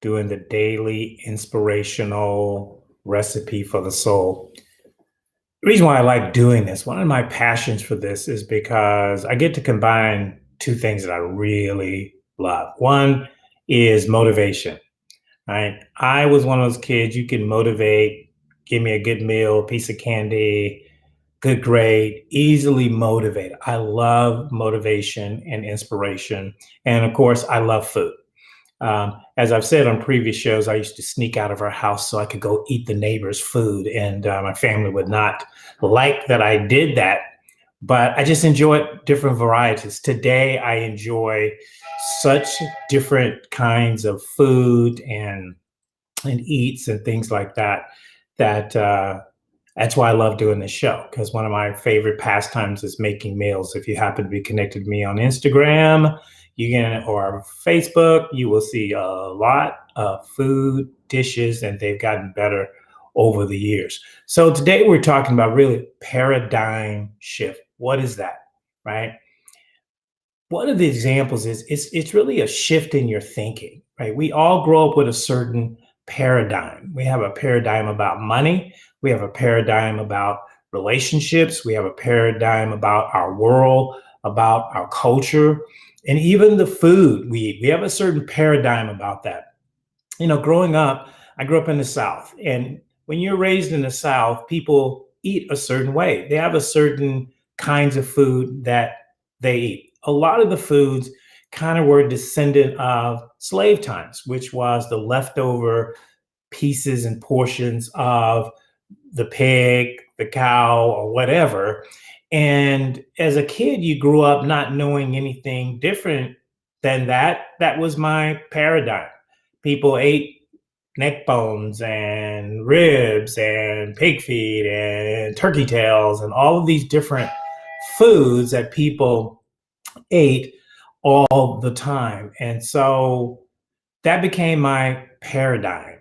doing the daily inspirational recipe for the soul. The reason why I like doing this, one of my passions for this is because I get to combine two things that I really love. One is motivation, right? I was one of those kids you can motivate, give me a good meal, piece of candy, good grade, easily motivated. I love motivation and inspiration. And of course, I love food. As I've said on previous shows, I used to sneak out of our house so I could go eat the neighbor's food, and my family would not like that I did that. But I just enjoy different varieties. Today, I enjoy such different kinds of food and eats and things like that. That that's why I love doing this show, because one of my favorite pastimes is making meals. If you happen to be connected to me on Instagram, you can, or Facebook, you will see a lot of food dishes, and they've gotten better over the years. So today we're talking about really paradigm shift. What is that, right? One of the examples is it's really a shift in your thinking, right? We all grow up with a certain paradigm. We have a paradigm about money. We have a paradigm about relationships. We have a paradigm about our world, about our culture, and even the food we eat. We have a certain paradigm about that. Growing up, I grew up in the South. And when you're raised in the South, people eat a certain way. They have a certain kinds of food that they eat. A lot of the foods kind of were descendant of slave times, which was the leftover pieces and portions of the pig, the cow, or whatever. And as a kid, you grew up not knowing anything different than that. That was my paradigm. People ate neck bones and ribs and pig feet and turkey tails and all of these different foods that people ate all the time. And so that became my paradigm.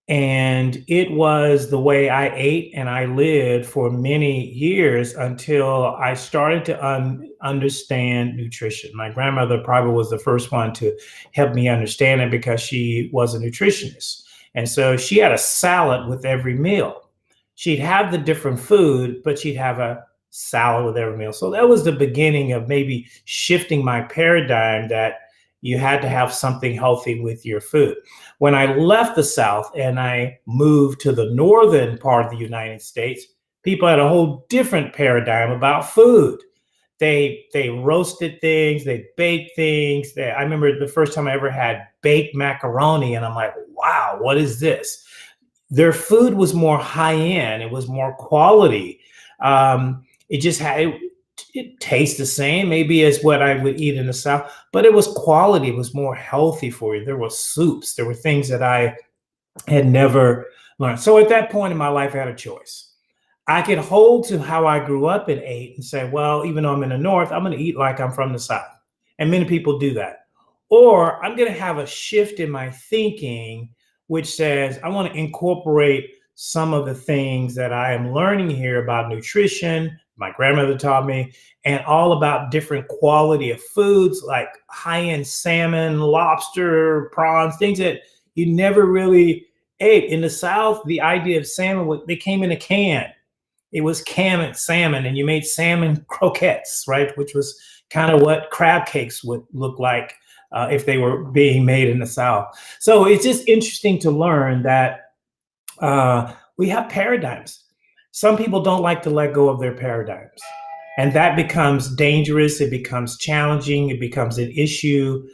And it was the way I ate and I lived for many years until I started to understand nutrition. My grandmother probably was the first one to help me understand it because she was a nutritionist. And so she had a salad with every meal. She'd have the different food, but she'd have a salad with every meal. So that was the beginning of maybe shifting my paradigm that you had to have something healthy with your food. When I left the South and I moved to the northern part of the United States, people had a whole different paradigm about food. They roasted things, they baked things. I remember the first time I ever had baked macaroni, and I'm like, wow, what is this? Their food was more high end, it was more quality. It just had it tastes the same maybe as what I would eat in the South, but it was quality. It was more healthy for you. There were soups. There were things that I had never learned. So at that point in my life, I had a choice. I could hold to how I grew up and ate and say, well, even though I'm in the North, I'm going to eat like I'm from the South. And many people do that. Or I'm going to have a shift in my thinking, which says I want to incorporate some of the things that I am learning here about nutrition, my grandmother taught me, and all about different quality of foods like high-end salmon, lobster, prawns, things that you never really ate. In the South, the idea of salmon, they came in a can. It was canned salmon, and you made salmon croquettes, right? Which was kind of what crab cakes would look like if they were being made in the South. So it's just interesting to learn that we have paradigms. Some people don't like to let go of their paradigms, and that becomes dangerous. It becomes challenging. It becomes an issue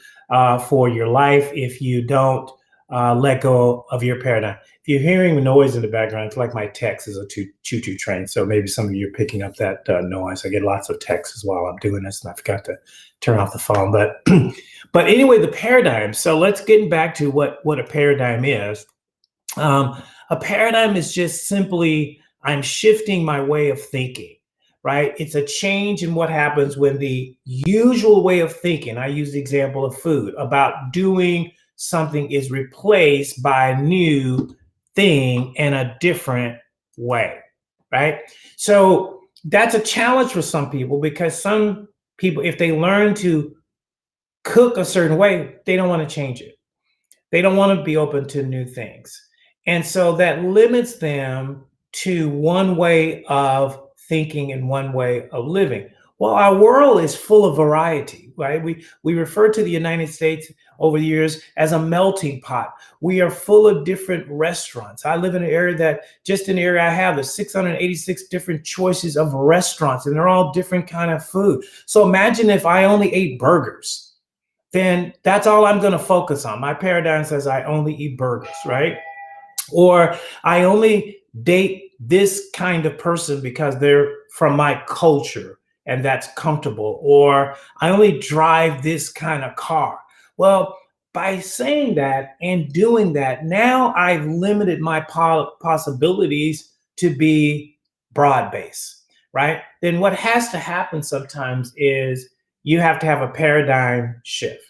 for your life if you don't let go of your paradigm. If you're hearing noise in the background, it's like my text is a choo-choo train. So maybe some of you are picking up that noise. I get lots of texts while I'm doing this, and I forgot to turn off the phone. But but anyway, the paradigm. So let's get back to what a paradigm is. A paradigm is just simply I'm shifting my way of thinking, right? It's a change in what happens when the usual way of thinking, I use the example of food, about doing something is replaced by a new thing in a different way, right? So that's a challenge for some people because some people, if they learn to cook a certain way, they don't want to change it. They don't want to be open to new things. And so that limits them to one way of thinking and one way of living. Well, our world is full of variety, right? We refer to the United States over the years as a melting pot. We are full of different restaurants. I live in an area that just in the area I have, there's 686 different choices of restaurants, and they're all different kind of food. So imagine if I only ate burgers, then that's all I'm going to focus on. My paradigm says I only eat burgers, right? Or I only date this kind of person because they're from my culture and that's comfortable. Or I only drive this kind of car. Well, by saying that and doing that, now I've limited my possibilities to be broad based, right? Then what has to happen sometimes is you have to have a paradigm shift.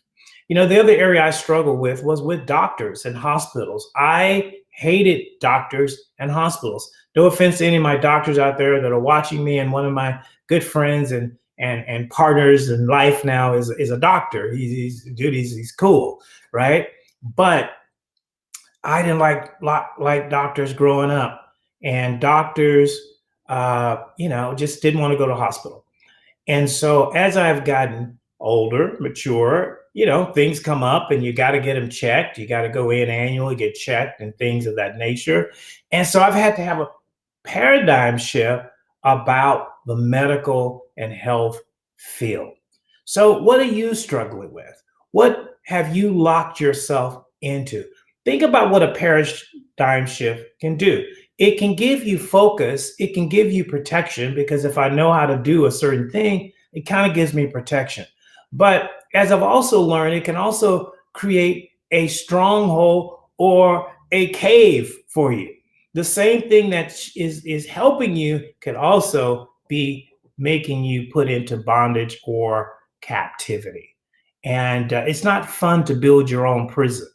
You know, the other area I struggled with was with doctors and hospitals. I hated doctors and hospitals. No offense to any of my doctors out there that are watching me, and one of my good friends and partners in life now is a doctor. He's cool, right? But I didn't like doctors growing up, and doctors, just didn't want to go to hospital. And so as I've gotten older, mature, things come up and you got to get them checked. You got to go in annually, get checked and things of that nature. And so I've had to have a paradigm shift about the medical and health field. So what are you struggling with? What have you locked yourself into? Think about what a paradigm shift can do. It can give you focus. It can give you protection, because if I know how to do a certain thing, it kind of gives me protection. But as I've also learned, it can also create a stronghold or a cave for you. The same thing that is helping you can also be making you put into bondage or captivity. And it's not fun to build your own prison.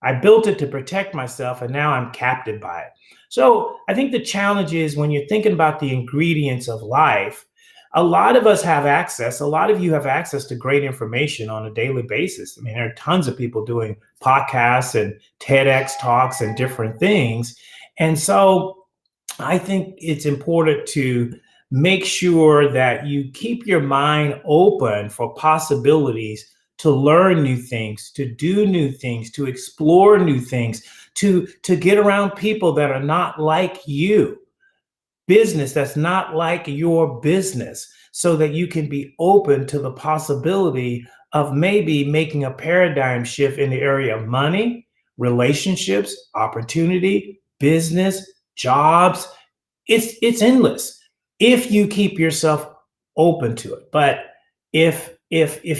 I built it to protect myself, and now I'm captive by it. So I think the challenge is, when you're thinking about the ingredients of life, a lot of us have access. A lot of you have access to great information on a daily basis. I mean, there are tons of people doing podcasts and TEDx talks and different things. And so I think it's important to make sure that you keep your mind open for possibilities, to learn new things, to do new things, to explore new things, to get around people that are not like you, business that's not like your business, so that you can be open to the possibility of maybe making a paradigm shift in the area of money, relationships, opportunity, business, jobs. It's endless if you keep yourself open to it. But if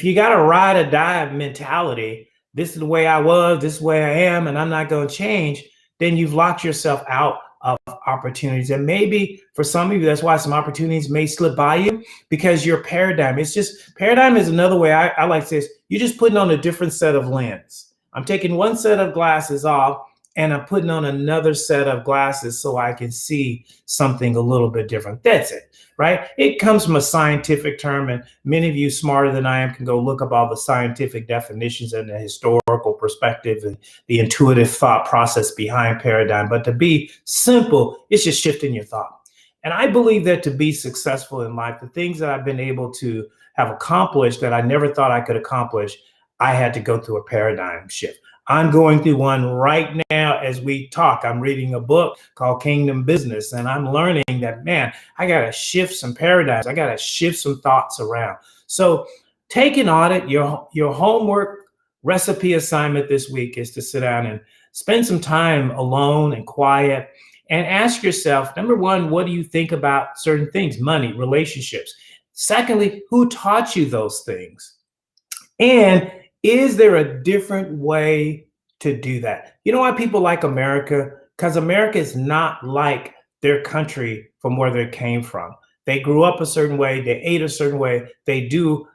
you got a ride or die mentality, this is the way I was, this is the way I am, and I'm not going to change, then you've locked yourself out of opportunities. And maybe for some of you, that's why some opportunities may slip by you, because your paradigm, paradigm is another way I like to say this, you're just putting on a different set of lens. I'm taking one set of glasses off and I'm putting on another set of glasses so I can see something a little bit different. That's it, right? It comes from a scientific term, and many of you smarter than I am can go look up all the scientific definitions and the historical perspective and the intuitive thought process behind paradigm. But to be simple, it's just shifting your thought. And I believe that to be successful in life, the things that I've been able to have accomplished that I never thought I could accomplish, I had to go through a paradigm shift. I'm going through one right now as we talk. I'm reading a book called Kingdom Business, and I'm learning that, man, I got to shift some paradigms. I got to shift some thoughts around. So take an audit. Your homework recipe assignment this week is to sit down and spend some time alone and quiet and ask yourself, number one, what do you think about certain things? Money, relationships. Secondly, who taught you those things? And is there a different way to do that? You know why people like America? Because America is not like their country from where they came from. They grew up a certain way. They ate a certain way. They do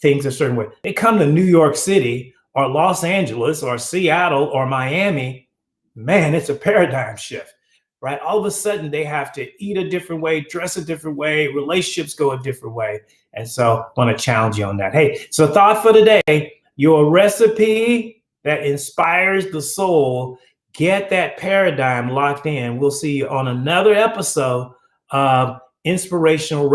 things a certain way. They come to New York City or Los Angeles or Seattle or Miami. Man, it's a paradigm shift, right? All of a sudden, they have to eat a different way, dress a different way, relationships go a different way. And so I want to challenge you on that. Hey, so thought for today, your recipe that inspires the soul. Get that paradigm locked in. We'll see you on another episode of Inspirational